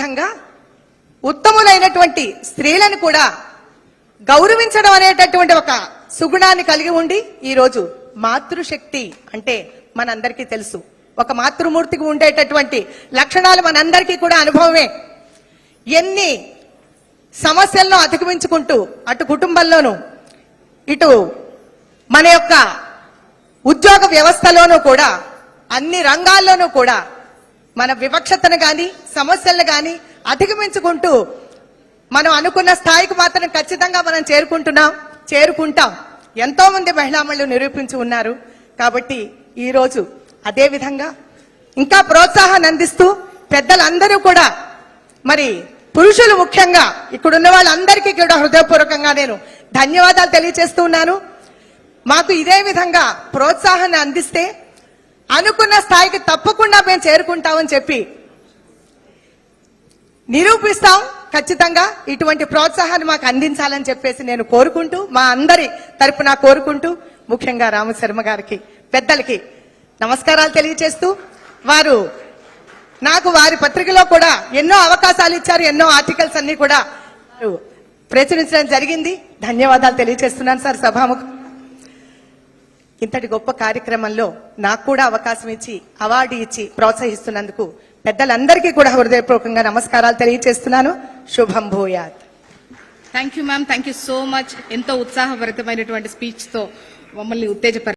విధంగా ఉత్తములైనటువంటి స్త్రీలను కూడా గౌరవించడం అనేటటువంటి ఒక సుగుణాన్ని కలిగి ఉండి ఈరోజు మాతృశక్తి అంటే మనందరికీ తెలుసు. ఒక మాతృమూర్తికి ఉండేటటువంటి లక్షణాలు మనందరికీ కూడా అనుభవమే. ఎన్ని సమస్యలను అధిగమించుకుంటూ అటు కుటుంబంలోనూ ఇటు మన యొక్క ఉద్యోగ వ్యవస్థలోనూ కూడా అన్ని రంగాల్లోనూ కూడా మన వివక్షతను గాని సమస్యలను గాని అధిగమించుకుంటూ మనం అనుకున్న స్థాయికి మాత్రం ఖచ్చితంగా మనం చేరుకుంటాం. ఎంతో మంది మహిళామణులు నిరూపించి ఉన్నారు. కాబట్టి ఈ రోజు అదే విధంగా ఇంకా ప్రోత్సాహాన్ని అందిస్తూ పెద్దలందరూ కూడా మరి పురుషులు ముఖ్యంగా ఇక్కడున్న వాళ్ళందరికీ కూడా హృదయపూర్వకంగా నేను ధన్యవాదాలు తెలియజేస్తూ ఉన్నాను. మాకు ఇదే విధంగా ప్రోత్సాహాన్ని అందిస్తే అనుకున్న స్థాయికి తప్పకుండా మేము చేరుకుంటామని చెప్పి నిరూపిస్తాం. ఖచ్చితంగా ఇటువంటి ప్రోత్సాహాన్ని మాకు అందించాలని చెప్పేసి నేను కోరుకుంటూ, మా అందరి తరపున కోరుకుంటూ, ముఖ్యంగా రామశర్మ గారికి పెద్దలకి నమస్కారాలు తెలియజేస్తూ, వారు నాకు వారి పత్రికలో కూడా ఎన్నో అవకాశాలు ఇచ్చారు, ఎన్నో ఆర్టికల్స్ అన్ని కూడా ప్రచురించడం జరిగింది. ధన్యవాదాలు తెలియజేస్తున్నాను సార్. సభాముఖం ఇంతటి గొప్ప కార్యక్రమంలో నాకు కూడా అవకాశం ఇచ్చి అవార్డు ఇచ్చి ప్రోత్సహిస్తున్నందుకు పెద్దలందరికీ కూడా హృదయపూర్వకంగా నమస్కారాలు తెలియజేస్తున్నాను. శుభం భూయాత్. Thank you ma'am, thank you so much. ఎంతో ఉత్సాహభరితమైనటువంటి స్పీచ్ తో మమ్మల్ని ఉత్తేజపరిచారు.